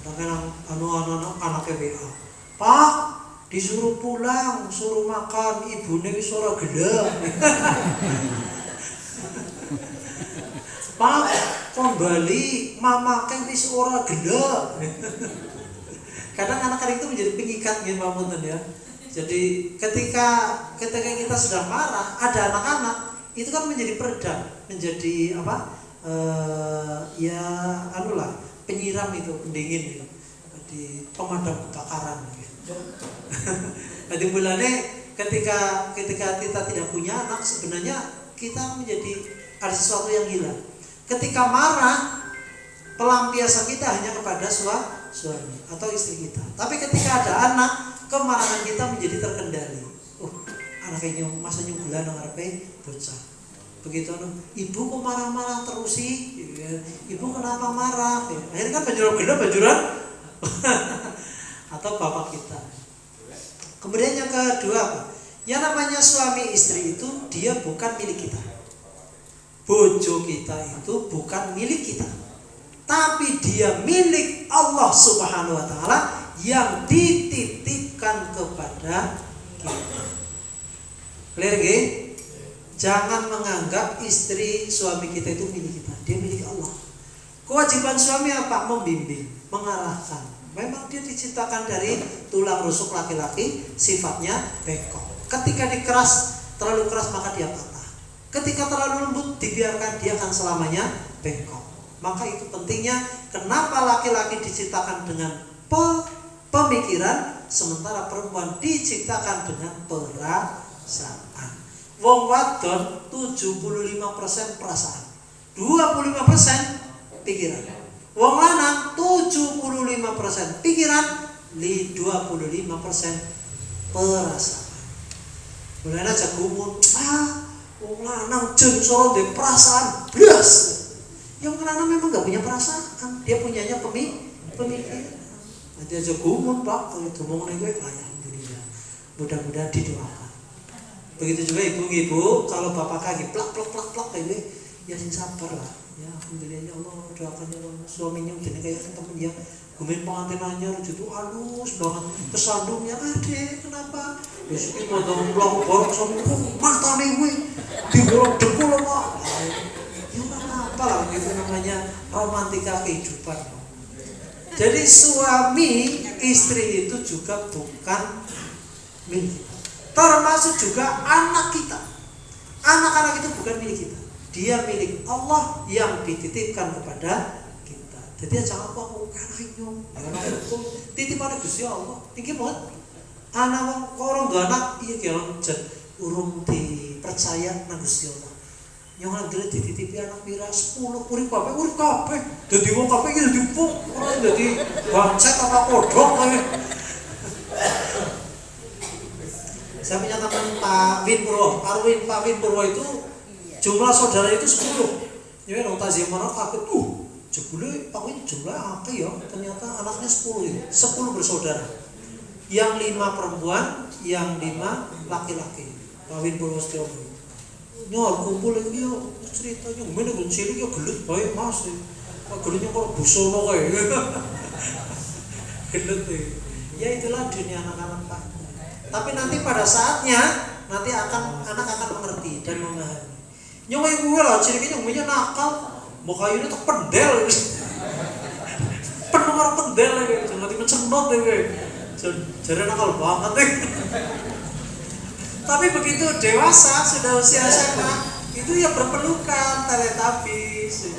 Kadang anak anaknya WA, Pak disuruh pulang, suruh makan, ibunya wis ora gelem. Pak kembali, mama kan wis ora gelem. Kadang anak-anak itu menjadi pengikat nggih Pak ya. Jadi ketika kita sedang marah, ada anak-anak itu kan menjadi peredam, menjadi apa? Penyiram itu, pendingin gitu. Jadi pemadam kebakaran gitu. Jadi mulanya ketika kita tidak punya anak, sebenarnya kita menjadi ada sesuatu yang hilang. Ketika marah, pelampiasan kita hanya kepada suami atau istri kita. Tapi ketika ada anak, kemarahan kita menjadi terkendali. Anaknya masa nyunggulan ngarepe bocah. Begitu ibu kok marah-marah terus sih? Ibu kenapa marah? Akhirnya kan bajuran atau bapak kita. Kemudian yang kedua apa? Yang namanya suami istri itu dia bukan milik kita. Bojo kita itu bukan milik kita, tapi dia milik Allah Subhanahu wa taala yang dititipkan kepada kita. Clear nggih? Jangan menganggap istri suami kita itu milik kita. Dia milik Allah. Kewajiban suami apa? Membimbing, mengarahkan. Memang dia diciptakan dari tulang rusuk laki-laki, sifatnya bengkok. Ketika terlalu keras maka dia patah. Ketika terlalu lembut dibiarkan, dia akan selamanya bengkok. Maka itu pentingnya kenapa laki-laki diciptakan dengan pemikiran, sementara perempuan diciptakan dengan perasaan. Wong wadon 75% perasaan, 25% pikiran. Wong lanang 75% pikiran, 25% perasaan. Mulai aja gumun, wong lanang jen soro ndek perasaan blas. Yang lanang memang enggak punya perasaan, dia punyanya pemikiran. Nanti aja gumun, Pak, kalau ngomong gue alhamdulillah. Mudah-mudahan didoakan. Begitu juga ibu-ibu, kalau bapak kaki plak ini, ya sing sabar lah. Ya alhamdulillah, ya Allah, doakan ya Allah, suaminya jadi kayak temen yang gumin pengantin anyar gitu halus banget, kesandungnya adek kenapa? Besok ini mau dong borok sama mata nih gue, digorok dekul Pak. Ya apa lah, itu namanya romantika kehidupan. Jadi suami istri itu juga bukan milik kita. Termasuk juga anak kita. Anak-anak itu bukan milik kita. Dia milik Allah yang dititipkan kepada kita. Jadi jangan aku kanaknya. Titipan Gusti Allah. Tinggi banget. Anak orang dua anak iya kira urung dipercaya nang Gusti Allah. Yang anggere dititipi anak pira 10 urip kabeh. Dadi wong kabeh iki dipuk, ora dadi bancet apa kodhok kae. Saya punya teman Pak Win Purwo, Pak Win Purwo itu jumlah saudara itu 10. Ya nang taziah mana kaget, jebule Pak Win jumlah akeh ya. Ternyata anaknya 10 itu, 10 bersaudara. Yang 5 perempuan, yang 5 laki-laki. Pak Win Purwo Setiawan. Nyor kumpul iki yo ceritanya ngene kok cilik yo gelut bae Mas. Kok gelutnya kok busono kae. Gelut ya itulah dunia anak-anak Pak. Tapi nanti pada saatnya nanti anak akan mengerti dan memahami. Nyong iku lah ciliknya nyong nakal, mau kayune tek pendel. Penuh karo pendel iki, nanti mencenot iki. Jare nakal banget iki. Tapi begitu dewasa, sudah usia SMA, itu ya berpelukan, teletabis,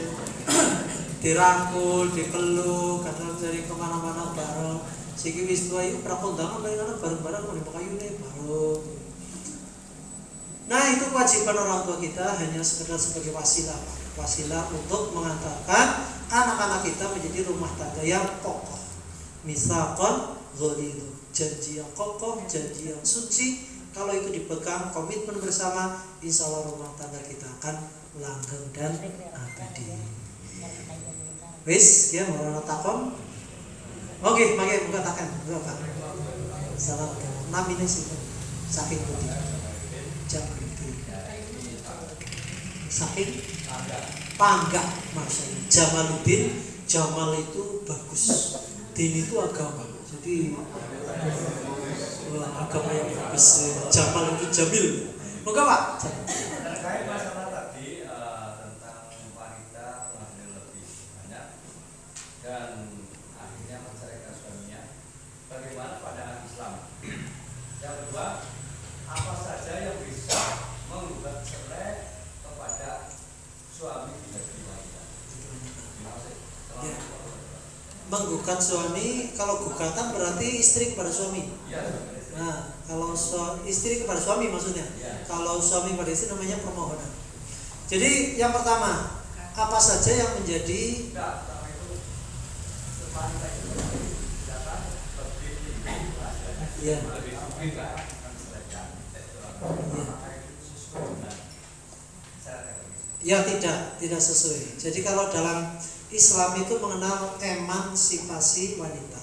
dirangkul, dipeluk, kadang dari kemana-mana bareng. Siki wis tua itu prakondangan bareng-bareng mau dipakayune bareng. Nah itu kewajiban orang tua kita hanya sekedar sebagai wasilah untuk mengantarkan anak-anak kita menjadi rumah tangga yang kokoh. Misalkan ghalidh, janji yang kokoh, janji yang suci. Kalau itu dipegang komitmen bersama, insya Allah rumah tangga kita akan langgeng dan abadi. Wis, ya mau takon? Oke, pakai buka takan, buka. Salam. Namanya sih, saking putih, Jamaluddin. Saking pangga maksudnya. Jamaluddin, Jamal itu bagus, Din itu agama. Jadi agama yang bagus, Jamal itu Jamil. Moga Pak. Terkait masalah tadi tentang wanita menghamil lebih banyak dan akhirnya menceraikan suaminya, bagaimana pandangan Islam? Yang kedua, apa saja yang bisa menggugat cerai kepada suami dari wanita? Ya. Menggugat suami, kalau gugatan berarti istri kepada suami. Ya. Nah, kalau istri kepada suami maksudnya. Ya. Kalau suami kepada istri namanya permohonan. Jadi yang pertama, apa saja yang menjadi ya. Ya tidak sesuai. Jadi kalau dalam Islam itu mengenal emansipasi wanita.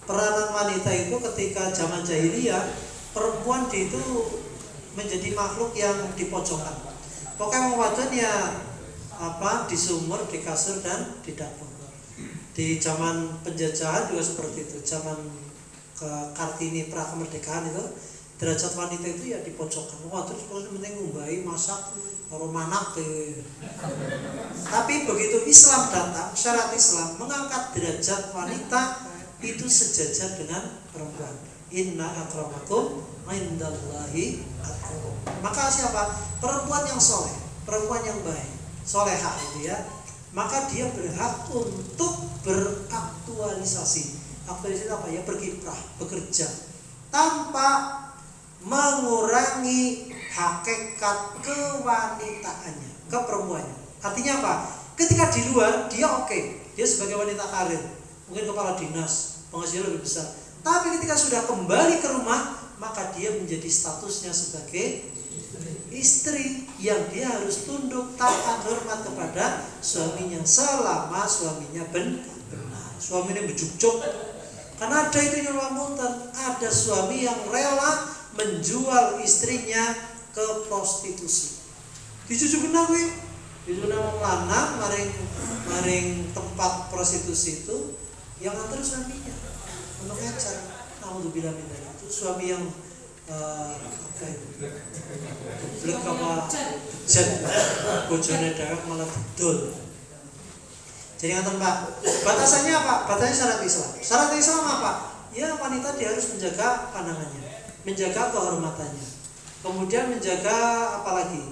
Peranan wanita itu ketika zaman jahiliyah, perempuan itu menjadi makhluk yang dipojokkan. Pokoknya mau wadon ya di sumur, di kasur dan di dapur. Di zaman penjajahan juga seperti itu. Zaman Kartini pra kemerdekaan itu derajat wanita itu ya dipojokkan. Terus penting ngumbahi, masak, karo manak. Tapi begitu Islam datang, syariat Islam mengangkat derajat wanita itu sejajar dengan perempuan. Inna akramakum indallahi atqakum. Maka siapa? Perempuan yang soleh, perempuan yang baik, soleha itu ya. Maka dia berhak untuk beraktualisasi. Aktualisasi apa ya? Berkiprah, bekerja tanpa mengurangi hakikat kewanitaannya, keperempuannya. Artinya apa? Ketika di luar dia oke, dia sebagai wanita karir, mungkin kepala dinas, penghasilan lebih besar. Tapi ketika sudah kembali ke rumah, maka dia menjadi statusnya sebagai istri yang dia harus tunduk, taat, hormat kepada suaminya selama suaminya benar. Suaminya bejuk-juk. Karena ada itu yang lamunten, ada suami yang rela menjual istrinya ke prostitusi. Dijujukin nawi, dijujukin lanang maring tempat prostitusi itu yang antar suaminya. Untuk ngecer, alhamdulillah itu suami yang apa itu? Blek apa jet, bojone dewek malah bedol. Jadi ngaten Pak, batasannya apa? Batasannya syarat Islam. Syarat Islam apa? Ya wanita dia harus menjaga pandangannya, menjaga kehormatannya, kemudian menjaga apalagi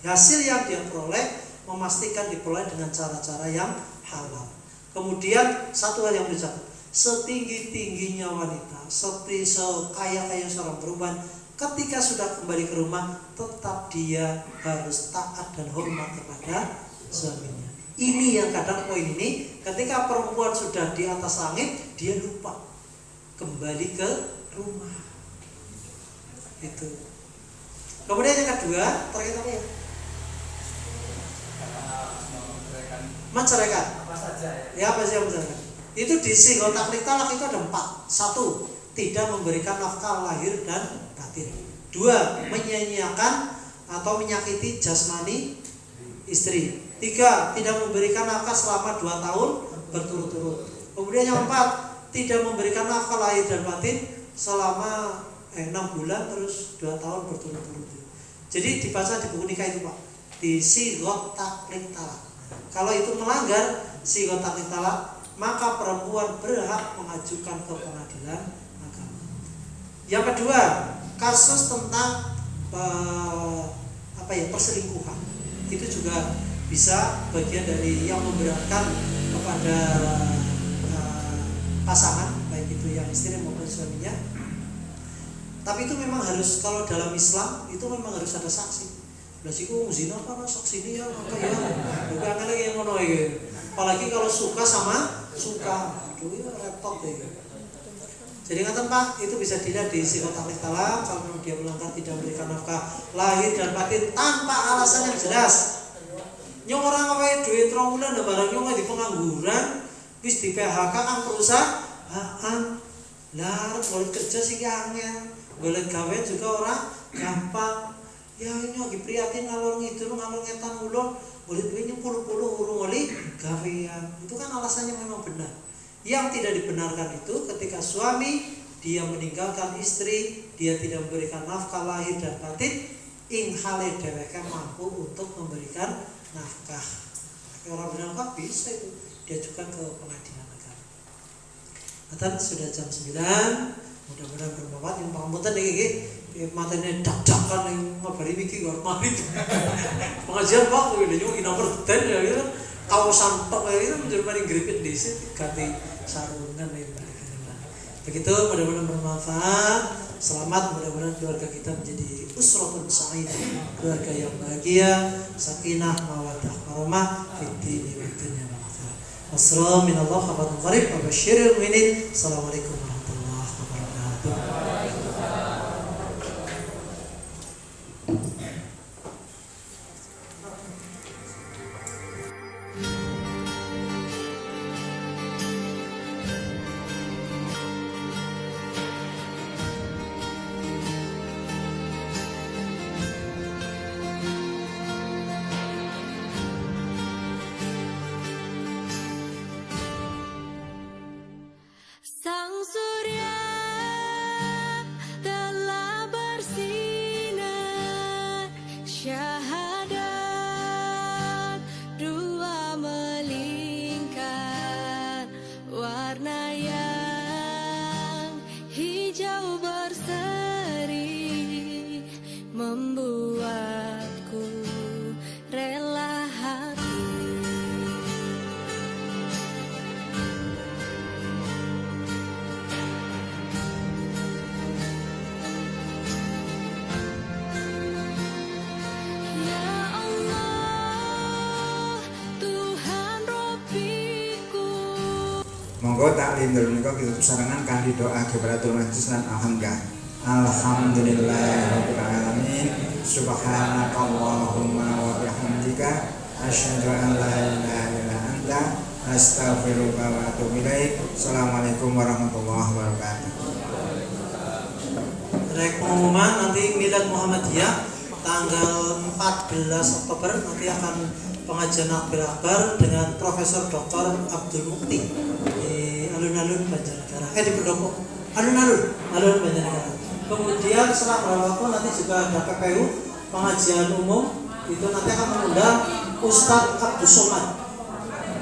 hasil yang dia peroleh, memastikan diperoleh dengan cara-cara yang halal. Kemudian satu hal yang bercakap, setinggi-tingginya wanita, seperti sekaya-kaya seorang perempuan, ketika sudah kembali ke rumah, tetap dia harus taat dan hormat kepada suaminya. Ini yang kadang poin ini, ketika perempuan sudah di atas langit, dia lupa kembali ke rumah. Itu. Kemudian yang kedua, terkait apa ya? Menceraikan. Apa saja ya? Ya apa sih yang menceraikan? Itu di sighah taklid talak itu ada 4. 1, tidak memberikan nafkah lahir dan batin. 2, menyia-nyiakan atau menyakiti jasmani istri. 3, tidak memberikan nafkah selama 2 tahun berturut-turut. Kemudian yang 4, tidak memberikan nafkah lahir dan batin selama 6 bulan terus 2 tahun berturut-turut. Jadi dibaca di buku nikah itu Pak, di sighah taklid talak. Kalau itu melanggar sighah taklid talak, maka perempuan berhak mengajukan ke pengadilan agama. Yang kedua, kasus tentang perselingkuhan. Itu juga bisa bagian dari yang memberatkan kepada pasangan, baik itu yang istri maupun suaminya. Tapi itu memang harus, kalau dalam Islam itu memang harus ada saksi. Basiku zina apa saksi dia kayak bukan lagi yang ngono iki. Apalagi kalau suka sama suka. Aduh ya repot deh. Jadi ngaten Pak, itu bisa dilihat di sighah taklid talak. Kalau dia melanggar tidak memberikan nafkah lahir dan batin tanpa alasan yang jelas. Nyong orang wae duit 3 bulan ndak barang nyong di pengangguran, wis di PHK ang perusahaan. Lah golek kerja sih angel, golek gawe juga orang gampang. Ya ini lagi prihatin ngalor ngidul ngalor ngetan ulun, golek duit 10 urung oli gawean. Itu kan alasannya memang benar. Yang tidak dibenarkan itu ketika suami dia meninggalkan istri, dia tidak memberikan nafkah lahir dan batin, ing hale dheweke mampu untuk memberikan nafkah. Orang bernafkah bisa itu diajukan ke pengadilan agama. Atan sudah jam 9, mudah-mudahan bermanfaat. Yang pangapunten iki matene dak-dakan yang ngabari iki kok mari. Pengajian Pak kuwi lho nomor 10 ya gitu. Kawasan tok ya itu menjadi paling gripit dhisik ganti sarungan ya. Begitu, mudah-mudahan bermanfaat. Selamat, mudah-mudahan keluarga kita menjadi usratun sa'idah, keluarga yang bahagia, sakinah, mawaddah, warahmah fid dini wad dunya wal akhirah. Wassalamu minallah khabarun qarib wa basyiril mu'minin. Assalamualaikum warahmatullahi wabarakatuh. Sang surya telah bersinar, syahadat dua melingkar, warna yang Monggo taklim dalem menika kita sesarengan kanthi doa kibaratul majlis lan alhamdulillah. Alhamdulillahirabbil alamin. Subhanakallahumma wa bihamdika asyhadu an la ilaha illa anta astaghfiruka wa atubu ilaik. Assalamualaikum warahmatullahi wabarakatuh. Rek pengumuman nanti Milad Muhammadiyah tanggal 14 Oktober nanti akan pengajian akbar dengan Profesor Dr. Abdul Mukti di alun-alun Banjarnegara. Di Pendopo. Alun-alun Banjarnegara. Kemudian setelah beberapa waktu nanti juga ada PPU pengajian umum itu nanti akan mengundang Ustadz Abdus Somad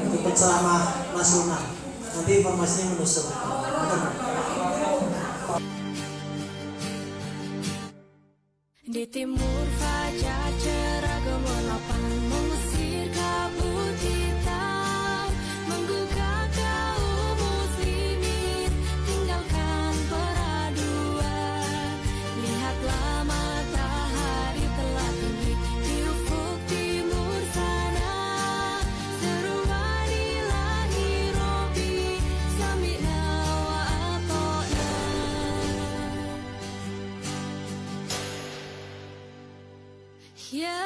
untuk penceramah nasional. Nanti informasinya menyusul. Di timur fajar cerah gemerlapan mengusir kabut hitam, menggugah kaum muslimin tinggalkan peraduan. Lihatlah matahari telah tinggi di ufuk timur sana, seruan ilahi Robbi sami'na wa ata'na. Yeah.